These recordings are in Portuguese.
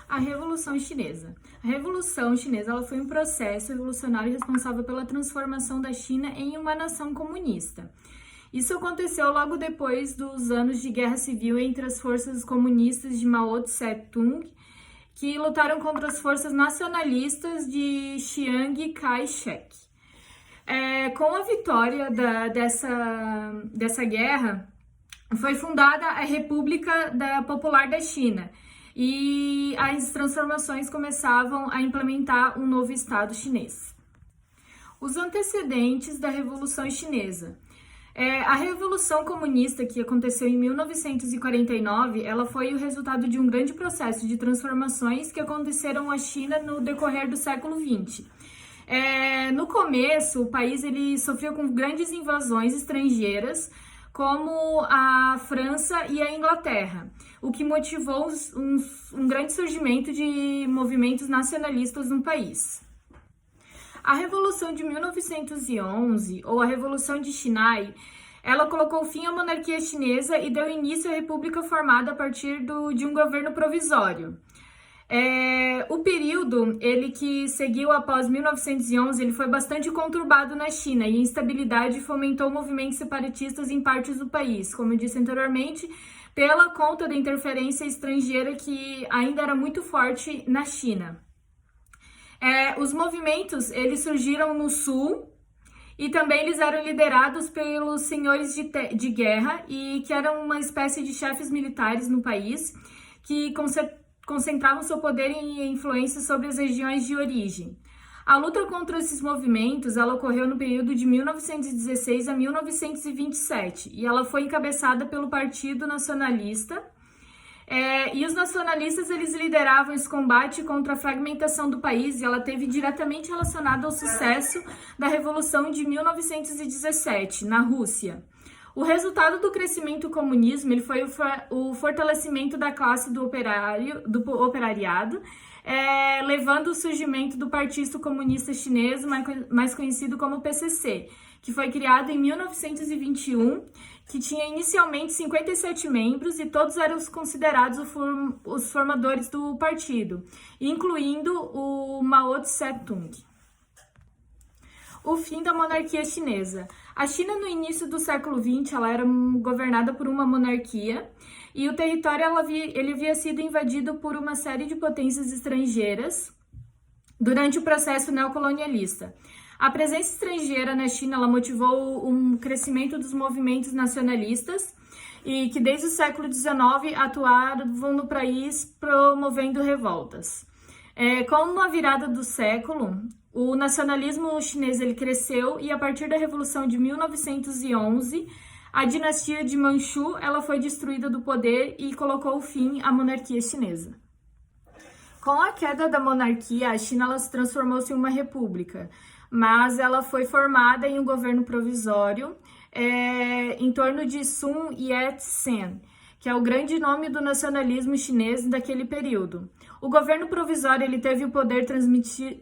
A Revolução Chinesa. A Revolução Chinesa ela foi um processo revolucionário responsável pela transformação da China em uma nação comunista. Isso aconteceu logo depois dos anos de guerra civil entre as forças comunistas de Mao Tse-tung, que lutaram contra as forças nacionalistas de Chiang Kai-shek. Com a vitória dessa guerra, foi fundada a República Popular da China e as transformações começavam a implementar um novo Estado chinês. Os antecedentes da Revolução Chinesa. A Revolução Comunista, que aconteceu em 1949, ela foi o resultado de um grande processo de transformações que aconteceram na China no decorrer do século XX. No começo, o país ele sofreu com grandes invasões estrangeiras, como a França e a Inglaterra, o que motivou um grande surgimento de movimentos nacionalistas no país. A Revolução de 1911, ou a Revolução de Xinai, ela colocou fim à monarquia chinesa e deu início à república formada a partir de um governo provisório. O período que seguiu após 1911 ele foi bastante conturbado na China e a instabilidade fomentou movimentos separatistas em partes do país, como eu disse anteriormente, pela conta da interferência estrangeira que ainda era muito forte na China. Os movimentos eles surgiram no sul e também eles eram liderados pelos senhores de guerra e que eram uma espécie de chefes militares no país que concentravam seu poder e influência sobre as regiões de origem. A luta contra esses movimentos ela ocorreu no período de 1916 a 1927 e ela foi encabeçada pelo Partido Nacionalista. E os nacionalistas eles lideravam esse combate contra a fragmentação do país e ela teve diretamente relacionada ao sucesso da Revolução de 1917 na Rússia. O resultado do crescimento do comunismo ele foi o fortalecimento da classe do operariado, levando ao surgimento do Partido Comunista Chinês, mais conhecido como PCC, que foi criado em 1921, que tinha inicialmente 57 membros e todos eram considerados os formadores do partido, incluindo o Mao Tse-tung. O fim da monarquia chinesa. A China, no início do século XX, ela era governada por uma monarquia e o território ele havia sido invadido por uma série de potências estrangeiras durante o processo neocolonialista. A presença estrangeira na China ela motivou um crescimento dos movimentos nacionalistas e que desde o século XIX atuavam no país promovendo revoltas. Com a virada do século, o nacionalismo chinês ele cresceu e a partir da Revolução de 1911, a dinastia de Manchu ela foi destruída do poder e colocou fim à monarquia chinesa. Com a queda da monarquia, a China ela se transformou-se em uma república, mas ela foi formada em um governo provisório em torno de Sun Yat-sen, que é o grande nome do nacionalismo chinês daquele período. O governo provisório ele teve o poder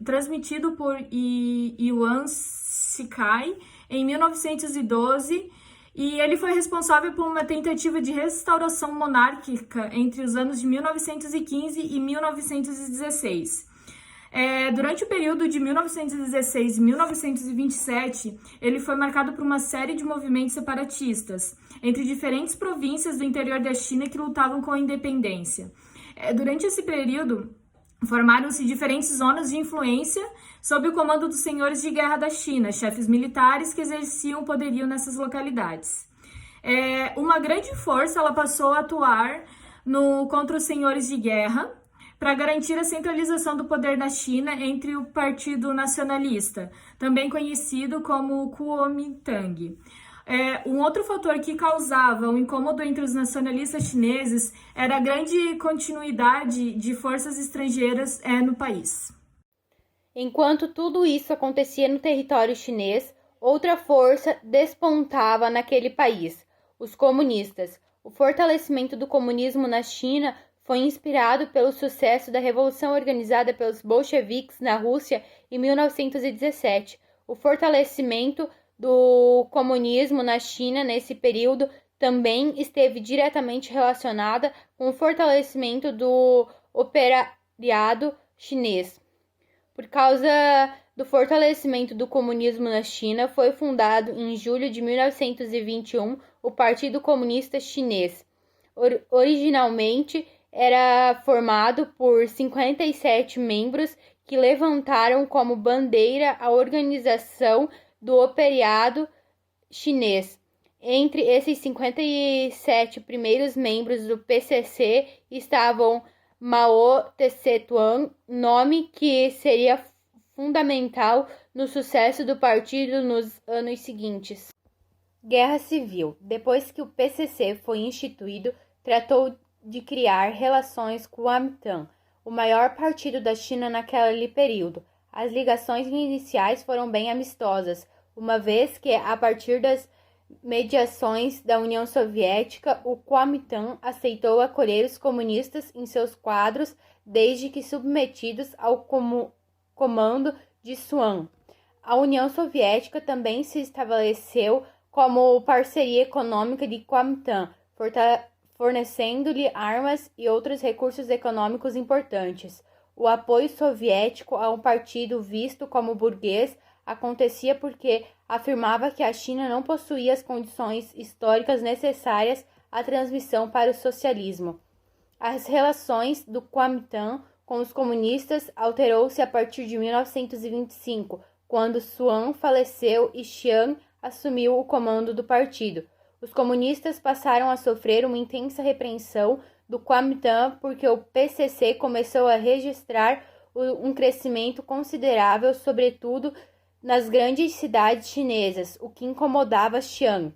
transmitido por Yuan Shikai em 1912 e ele foi responsável por uma tentativa de restauração monárquica entre os anos de 1915 e 1916. Durante o período de 1916 e 1927, ele foi marcado por uma série de movimentos separatistas entre diferentes províncias do interior da China que lutavam com a independência. Durante esse período, formaram-se diferentes zonas de influência sob o comando dos senhores de guerra da China, chefes militares que exerciam poderio nessas localidades. Uma grande força ela passou a atuar contra os senhores de guerra, para garantir a centralização do poder na China entre o Partido Nacionalista, também conhecido como Kuomintang. Um outro fator que causava um incômodo entre os nacionalistas chineses era a grande continuidade de forças estrangeiras no país. Enquanto tudo isso acontecia no território chinês, outra força despontava naquele país, os comunistas. O fortalecimento do comunismo na China foi inspirado pelo sucesso da revolução organizada pelos bolcheviques na Rússia em 1917. O fortalecimento do comunismo na China nesse período também esteve diretamente relacionada com o fortalecimento do proletariado chinês. Por causa do fortalecimento do comunismo na China, foi fundado em julho de 1921 o Partido Comunista Chinês. Originalmente era formado por 57 membros que levantaram como bandeira a organização do operariado chinês. Entre esses 57 primeiros membros do PCC estavam Mao Tse-tung, nome que seria fundamental no sucesso do partido nos anos seguintes. Guerra Civil. Depois que o PCC foi instituído, tratou de criar relações com o Kuomintang, o maior partido da China naquele período. As ligações iniciais foram bem amistosas, uma vez que, a partir das mediações da União Soviética, o Kuomintang aceitou acolher os comunistas em seus quadros, desde que submetidos ao comando de Suan. A União Soviética também se estabeleceu como parceria econômica de Kuomintang, fornecendo-lhe armas e outros recursos econômicos importantes. O apoio soviético a um partido visto como burguês acontecia porque afirmava que a China não possuía as condições históricas necessárias à transmissão para o socialismo. As relações do Kuomintang com os comunistas alterou-se a partir de 1925, quando Suan faleceu e Chiang assumiu o comando do partido. Os comunistas passaram a sofrer uma intensa repreensão do Kuomintang porque o PCC começou a registrar um crescimento considerável, sobretudo nas grandes cidades chinesas, o que incomodava Chiang.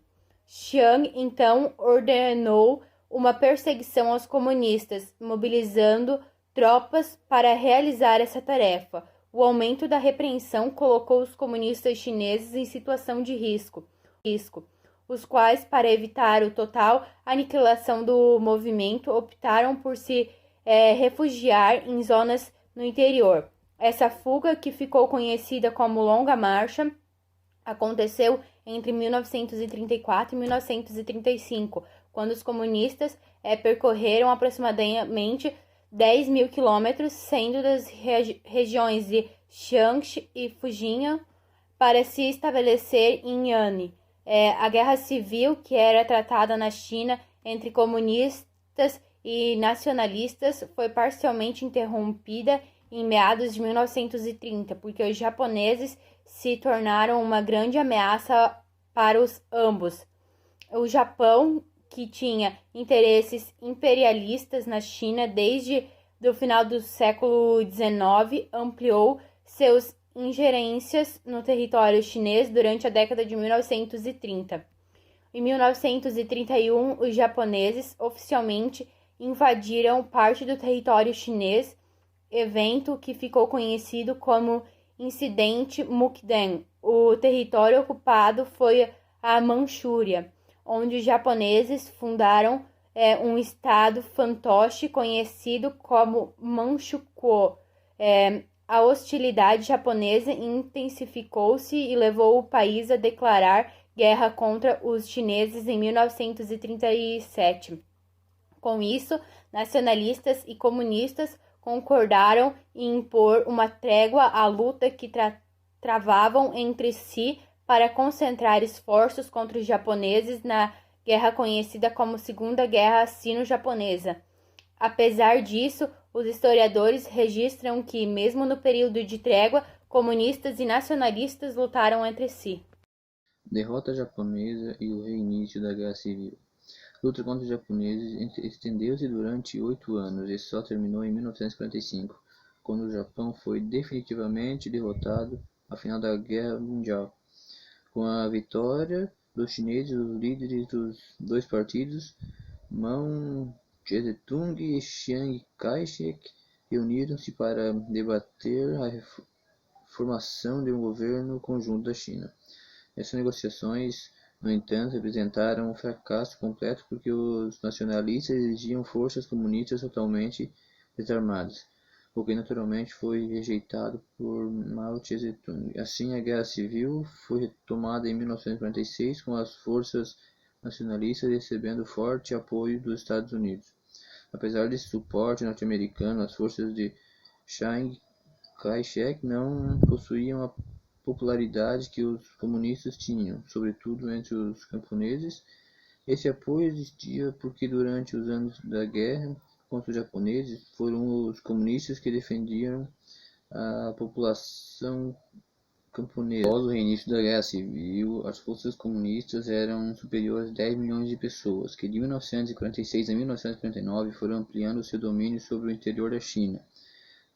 Chiang, então, ordenou uma perseguição aos comunistas, mobilizando tropas para realizar essa tarefa. O aumento da repreensão colocou os comunistas chineses em situação de risco, os quais, para evitar a total aniquilação do movimento, optaram por se refugiar em zonas no interior. Essa fuga, que ficou conhecida como Longa Marcha, aconteceu entre 1934 e 1935, quando os comunistas percorreram aproximadamente 10 mil quilômetros, sendo das regiões de Jiangxi e Fujian, para se estabelecer em Yan'an. A guerra civil, que era tratada na China entre comunistas e nacionalistas, foi parcialmente interrompida em meados de 1930, porque os japoneses se tornaram uma grande ameaça para os ambos. O Japão, que tinha interesses imperialistas na China desde o final do século XIX, ampliou seus ingerências no território chinês durante a década de 1930. Em 1931, os japoneses oficialmente invadiram parte do território chinês, evento que ficou conhecido como Incidente Mukden. O território ocupado foi a Manchúria, onde os japoneses fundaram um estado fantoche conhecido como Manchukuo. A hostilidade japonesa intensificou-se e levou o país a declarar guerra contra os chineses em 1937. Com isso, nacionalistas e comunistas concordaram em impor uma trégua à luta que travavam entre si para concentrar esforços contra os japoneses na guerra conhecida como Segunda Guerra Sino-Japonesa. Apesar disso, os historiadores registram que, mesmo no período de trégua, comunistas e nacionalistas lutaram entre si. Derrota japonesa e o reinício da Guerra Civil. A luta contra os japoneses estendeu-se durante 8 anos e só terminou em 1945, quando o Japão foi definitivamente derrotado ao final da Guerra Mundial. Com a vitória dos chineses, os líderes dos dois partidos, Mao Tse-tung e Chiang Kai-shek, reuniram-se para debater a formação de um governo conjunto da China. Essas negociações, no entanto, representaram um fracasso completo porque os nacionalistas exigiam forças comunistas totalmente desarmadas, o que naturalmente foi rejeitado por Mao Tse-tung. Assim, a Guerra Civil foi retomada em 1946, com as forças nacionalistas recebendo forte apoio dos Estados Unidos. Apesar desse suporte norte-americano, as forças de Chiang Kai-shek não possuíam a popularidade que os comunistas tinham, sobretudo entre os camponeses. Esse apoio existia porque durante os anos da guerra contra os japoneses foram os comunistas que defendiam a população camponesa. Após o reinício da Guerra Civil, as forças comunistas eram superiores a 10 milhões de pessoas, que de 1946 a 1949 foram ampliando seu domínio sobre o interior da China,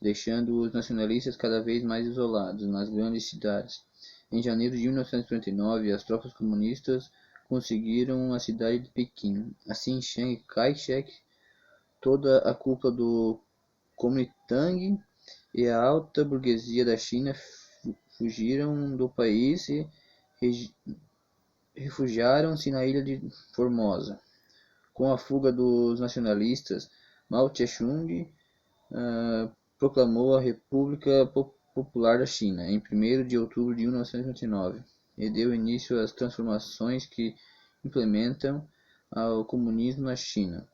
deixando os nacionalistas cada vez mais isolados nas grandes cidades. Em janeiro de 1949, as tropas comunistas conseguiram a cidade de Pequim. Assim, Chiang Kai-shek, toda a cúpula do Kuomintang e a alta burguesia da China fugiram do país e refugiaram-se na ilha de Formosa. Com a fuga dos nacionalistas, Mao Tse-tung proclamou a República Popular da China em 1º de outubro de 1989 e deu início às transformações que implementam o comunismo na China.